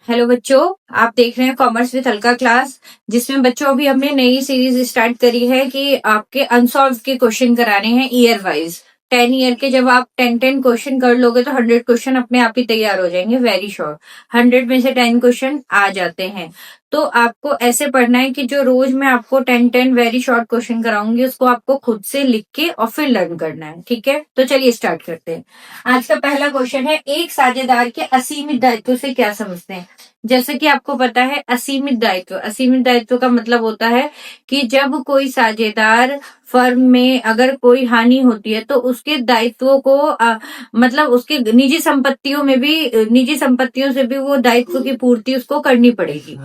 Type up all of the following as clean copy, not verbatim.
Hello बच्चों, आप देख रहे हैं कॉमर्स विद हल्का क्लास, जिसमें बच्चों अभी हमने नई सीरीज स्टार्ट करी है कि आपके अनसॉल्व के क्वेश्चन कराने हैं ईयर वाइज। 10 ईयर के जब आप 10 क्वेश्चन कर लोगे तो 100 क्वेश्चन अपने आप ही तैयार हो जाएंगे। वेरी श्योर 100 में से 10 क्वेश्चन आ जाते हैं। तो आपको ऐसे पढ़ना है कि जो रोज मैं आपको 10 वेरी शॉर्ट क्वेश्चन कराऊंगी उसको आपको खुद से लिख के और फिर लर्न करना है। ठीक है, तो चलिए स्टार्ट करते हैं। आज का पहला क्वेश्चन है, एक साझेदार के असीमित दायित्व से क्या समझते हैं। जैसे कि आपको पता है असीमित दायित्व का मतलब होता है कि जब कोई साझेदार फर्म में अगर कोई हानि होती है तो उसके दायित्वों को मतलब उसके निजी संपत्तियों से भी वो दायित्व की पूर्ति उसको करनी पड़ेगी।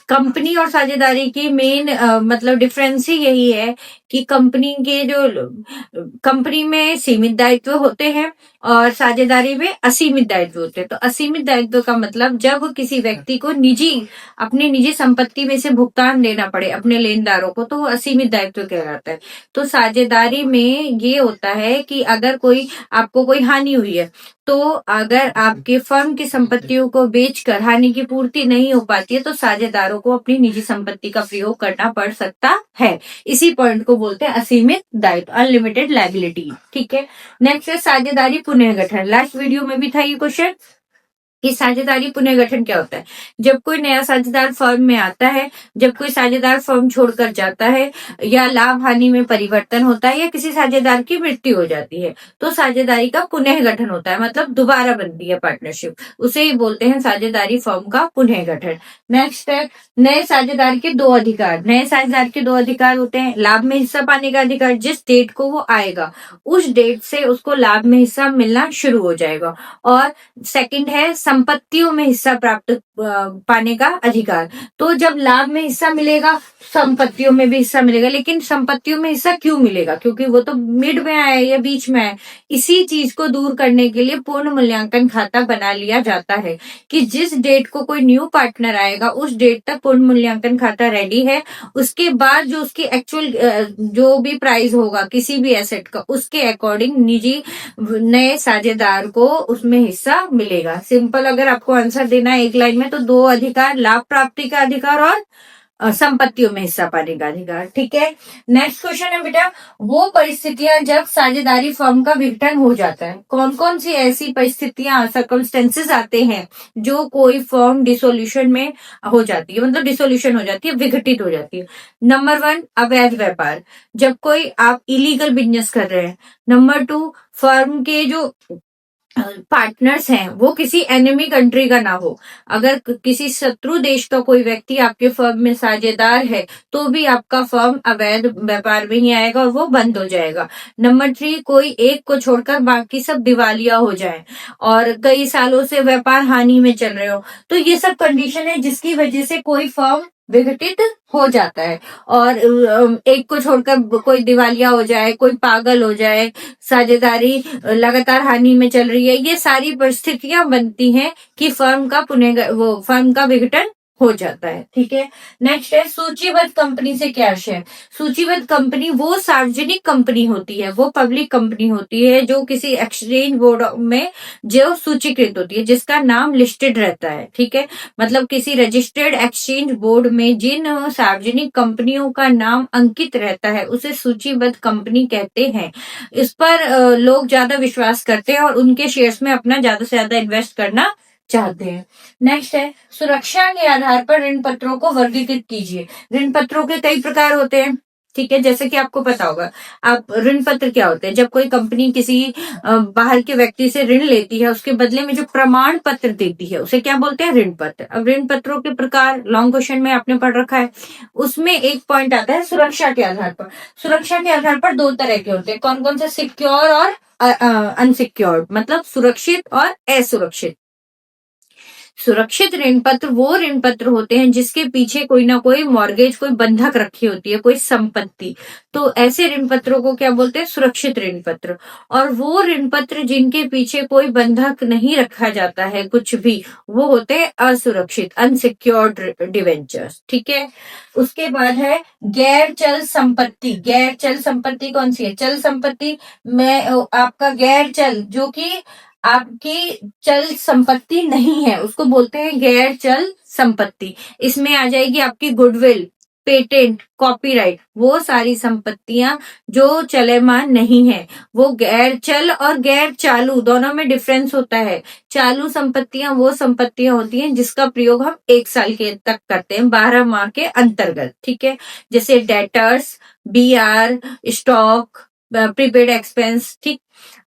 कंपनी और साझेदारी की मेन मतलब डिफरेंस ही यही है कि कंपनी में सीमित दायित्व होते हैं और साझेदारी में असीमित दायित्व होते हैं। तो असीमित दायित्व का मतलब जब किसी व्यक्ति को अपनी निजी संपत्ति में से भुगतान देना पड़े अपने लेनदारों को, तो वो असीमित दायित्व कहलाता है। तो साझेदारी में ये होता है कि अगर आपको कोई हानि हुई है तो अगर आपके फर्म की संपत्तियों को बेचकर हानि की पूर्ति नहीं हो पाती है तो साझेदारों को अपनी निजी संपत्ति का प्रयोग करना पड़ सकता है। इसी पॉइंट को बोलते हैं असीमित दायित्व, अनलिमिटेड लायबिलिटी। ठीक है, नेक्स्ट है साझेदारी पुनर्गठन। लास्ट वीडियो में भी था ये क्वेश्चन कि साझेदारी पुनर्गठन क्या होता है। जब कोई नया साझेदार फर्म में आता है, जब कोई साझेदार फर्म छोड़कर जाता है, या लाभ हानि में परिवर्तन होता है, या किसी साझेदार की मृत्यु हो जाती है, तो साझेदारी का पुनर्गठन होता है, मतलब दोबारा बनती है पार्टनरशिप। उसे ही बोलते हैं साझेदारी फर्म का पुनर्गठन। नेक्स्ट है नए साझेदार के दो अधिकार। नए साझेदार के दो अधिकार होते हैं, लाभ में हिस्सा पाने का अधिकार। जिस डेट को वो आएगा उस डेट से उसको लाभ में हिस्सा मिलना शुरू हो जाएगा। और सेकंड है संपत्तियों में हिस्सा प्राप्त पाने का अधिकार। तो जब लाभ में हिस्सा मिलेगा संपत्तियों में भी हिस्सा मिलेगा। लेकिन संपत्तियों में हिस्सा क्यों मिलेगा, क्योंकि वो तो मिड में आया या बीच में आया। इसी चीज को दूर करने के लिए पूर्ण मूल्यांकन खाता बना लिया जाता है कि जिस डेट को कोई न्यू पार्टनर आएगा उस डेट तक पूर्ण मूल्यांकन खाता रेडी है। उसके बाद जो उसकी एक्चुअल जो भी प्राइस होगा किसी भी एसेट का, उसके अकॉर्डिंग निजी नए साझेदार को उसमें हिस्सा मिलेगा। सिंपल अगर आपको आंसर देना है एक लाइन में तो दो अधिकार, लाभ प्राप्ति का अधिकार और संपत्तियों में हिस्सा पाने का अधिकार। ठीक है, नेक्स्ट क्वेश्चन है बेटा, वो परिस्थितियां जब साझेदारी फर्म का विघटन हो जाता है। कौन कौन सी ऐसी परिस्थितियां, सर्कमस्टेंसेस आते हैं जो कोई फर्म डिसोल्यूशन में हो जाती है, मतलब डिसोल्यूशन हो जाती है, विघटित हो जाती है। नंबर 1 अवैध व्यापार, जब कोई आप इलीगल बिजनेस कर रहे हैं। नंबर 2 फर्म के जो पार्टनर्स हैं वो किसी एनिमी कंट्री का ना हो। अगर किसी शत्रु देश का कोई व्यक्ति आपके फर्म में साझेदार है तो भी आपका फर्म अवैध व्यापार में ही आएगा और वो बंद हो जाएगा। नंबर 3 कोई एक को छोड़कर बाकी सब दिवालिया हो जाए और कई सालों से व्यापार हानि में चल रहे हो। तो ये सब कंडीशन है जिसकी वजह से कोई फर्म विघटित हो जाता है। और एक को छोड़कर कोई दिवालिया हो जाए, कोई पागल हो जाए, साझेदारी लगातार हानि में चल रही है, ये सारी परिस्थितियां बनती हैं कि फर्म का विघटन हो जाता है। ठीक है, नेक्स्ट है सूचीबद्ध कंपनी से क्या आशय है। सूचीबद्ध कंपनी वो सार्वजनिक कंपनी होती है, वो पब्लिक कंपनी होती है जो किसी एक्सचेंज बोर्ड में जो सूचीकृत होती है, जिसका नाम लिस्टेड रहता है। ठीक है, मतलब किसी रजिस्टर्ड एक्सचेंज बोर्ड में जिन सार्वजनिक कंपनियों का नाम अंकित रहता है उसे सूचीबद्ध कंपनी कहते हैं। इस पर लोग ज्यादा विश्वास करते हैं और उनके शेयर्स में अपना ज्यादा से ज्यादा इन्वेस्ट करना चाहते हैं। नेक्स्ट है सुरक्षा के आधार पर ऋण पत्रों को वर्गीकृत कीजिए। ऋण पत्रों के कई प्रकार होते हैं। ठीक है, जैसे कि आपको पता होगा, आप ऋण पत्र क्या होते हैं। जब कोई कंपनी किसी बाहर के व्यक्ति से ऋण लेती है उसके बदले में जो प्रमाण पत्र देती है उसे क्या बोलते हैं, ऋण पत्र। अब ऋण पत्रों के प्रकार लॉन्ग क्वेश्चन में आपने पढ़ रखा है, उसमें एक पॉइंट आता है सुरक्षा के आधार पर। सुरक्षा के आधार पर दो तरह के होते हैं, कौन कौन से, सिक्योर और अनसिक्योर्ड, मतलब सुरक्षित और असुरक्षित। सुरक्षित ऋण पत्र वो ऋण पत्र होते हैं जिसके पीछे कोई ना कोई मॉर्गेज, कोई बंधक रखी होती है, कोई संपत्ति। तो ऐसे ऋण पत्रों को क्या बोलते हैं, सुरक्षित ऋण पत्र। और वो ऋण पत्र जिनके पीछे कोई बंधक नहीं रखा जाता है कुछ भी, वो होते हैं असुरक्षित, अनसिक्योर्ड डिवेंचर्स। ठीक है, उसके बाद है गैर चल संपत्ति। गैर चल संपत्ति कौन सी है, चल संपत्ति में आपका गैर चल जो कि आपकी चल संपत्ति नहीं है, उसको बोलते हैं गैर चल संपत्ति। इसमें आ जाएगी आपकी गुडविल, पेटेंट, कॉपीराइट, वो सारी संपत्तियां जो चलमान नहीं है। वो गैर चल और गैर चालू दोनों में डिफरेंस होता है। चालू संपत्तियां वो संपत्तियां होती हैं जिसका प्रयोग हम 1 साल के तक करते हैं, 12 माह के अंतर्गत, ठीक है। जैसे debtors, BR, stock, prepaid expense, ठीक।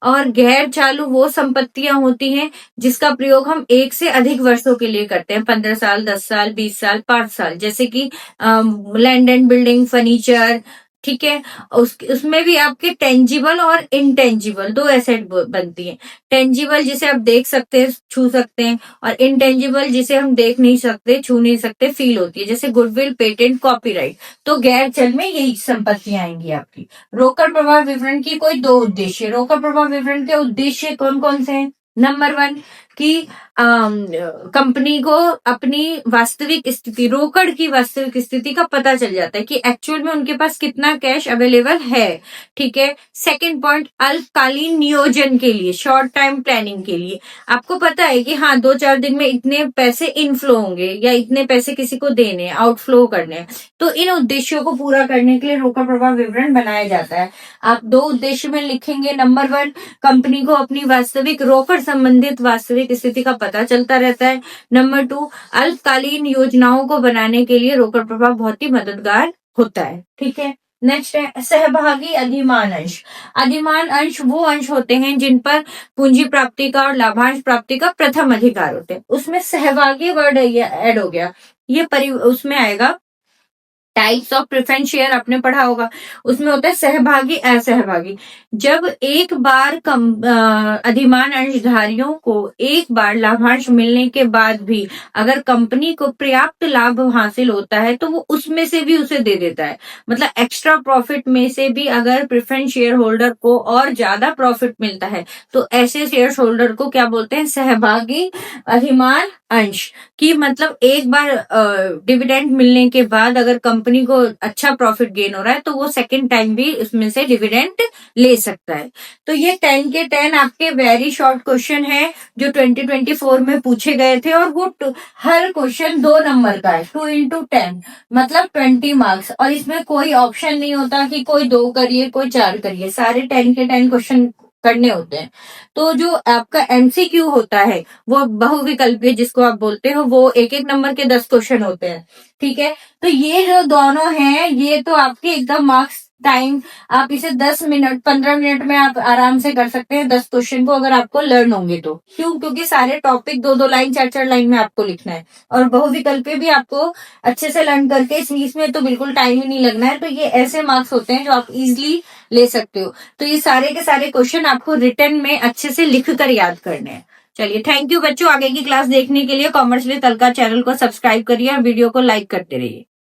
और गैर चालू वो संपत्तियां होती हैं जिसका प्रयोग हम 1 से अधिक वर्षों के लिए करते हैं, 15 साल, 10 साल, 20 साल, 5 साल, जैसे कि लैंड एंड बिल्डिंग, फर्नीचर, ठीक है। उसमें भी आपके टेंजिबल और इनटेंजिबल दो एसेट बनती हैं। टेंजिबल जिसे आप देख सकते हैं, छू सकते हैं, और इनटेंजिबल जिसे हम देख नहीं सकते, छू नहीं सकते, फील होती है, जैसे गुडविल, पेटेंट, कॉपीराइट। तो गैर चल में यही संपत्तियां आएंगी आपकी। रोकड़ प्रवाह विवरण की कोई 2 उद्देश्य। रोकड़ प्रवाह विवरण के उद्देश्य कौन कौन से हैं? नंबर 1 कि कंपनी को अपनी वास्तविक स्थिति, रोकड़ की वास्तविक स्थिति का पता चल जाता है कि एक्चुअल में उनके पास कितना कैश अवेलेबल है, ठीक है। सेकंड पॉइंट, अल्पकालीन नियोजन के लिए, शॉर्ट टाइम प्लानिंग के लिए। आपको पता है कि हाँ 2-4 दिन में इतने पैसे इनफ्लो होंगे या इतने पैसे किसी को देने, आउटफ्लो करने हैं, तो इन उद्देश्यों को पूरा करने के लिए रोकड़ प्रवाह विवरण बनाया जाता है। आप 2 उद्देश्य में लिखेंगे। नंबर 1, कंपनी को अपनी वास्तविक रोकड़ संबंधित वास्तविक स्थिति का पता चलता रहता है। नंबर 2, अल्पकालीन योजनाओं को बनाने के लिए रोकड़ प्रवाह बहुत ही मददगार होता है, ठीक है। नेक्स्ट है सहभागी अधिमान अंश। अधिमान अंश वो अंश होते हैं जिन पर पूंजी प्राप्ति का और लाभांश प्राप्ति का प्रथम अधिकार होते हैं। उसमें सहभागी वर्ड ऐड हो गया, ये उसमें आएगा। टाइप्स ऑफ प्रेफरेंस शेयर आपने पढ़ा होगा, उसमें होता है सहभागी, असहभागी। जब एक बार अधिमान अंशधारियों को एक बार लाभांश मिलने के बाद भी अगर कंपनी को पर्याप्त लाभ हासिल होता है तो वो उसमें से भी उसे दे देता है। मतलब एक्स्ट्रा प्रॉफिट में से भी अगर प्रेफरेंस शेयर होल्डर को और ज्यादा प्रॉफिट मिलता है तो ऐसे शेयर होल्डर को क्या बोलते हैं? सहभागी अधिमान अंश। की मतलब एक बार डिविडेंड मिलने के बाद अगर कंपनी को अच्छा प्रॉफिट गेन हो रहा है तो वो सेकंड टाइम भी उसमें से डिविडेंड ले सकता है। तो ये 10 के 10 आपके वेरी शॉर्ट क्वेश्चन है जो 2024 में पूछे गए थे, और वो हर क्वेश्चन 2 नंबर का है, 2 into 10 मतलब 20 मार्क्स। और इसमें कोई ऑप्शन नहीं होता कि कोई 2 करिए, कोई 4 करिए, सारे 10 के 10 क्वेश्चन करने होते हैं। तो जो आपका MCQ होता है वो बहुविकल्पीय जिसको आप बोलते हो, वो 1-1 नंबर के 10 क्वेश्चन होते हैं, ठीक है। तो ये जो दोनों हैं ये तो आपके एकदम मार्क्स टाइम, आप इसे 10 मिनट 15 मिनट में आप आराम से कर सकते हैं 10 क्वेश्चन को, अगर आपको लर्न होंगे तो। क्यों? क्योंकि सारे टॉपिक 2-2 लाइन 4-4 लाइन में आपको लिखना है, और बहुविकल्पीय भी आपको अच्छे से लर्न करके इसमें तो बिल्कुल टाइम ही नहीं लगना है। तो ये ऐसे मार्क्स होते हैं जो आप इजिली ले सकते हो। तो ये सारे के सारे क्वेश्चन आपको रिटर्न में अच्छे से लिख कर याद करने हैं। चलिए, थैंक यू बच्चों। आगे की क्लास देखने के लिए कॉमर्स विद अलका चैनल को सब्सक्राइब करिए और वीडियो को लाइक करते रहिए।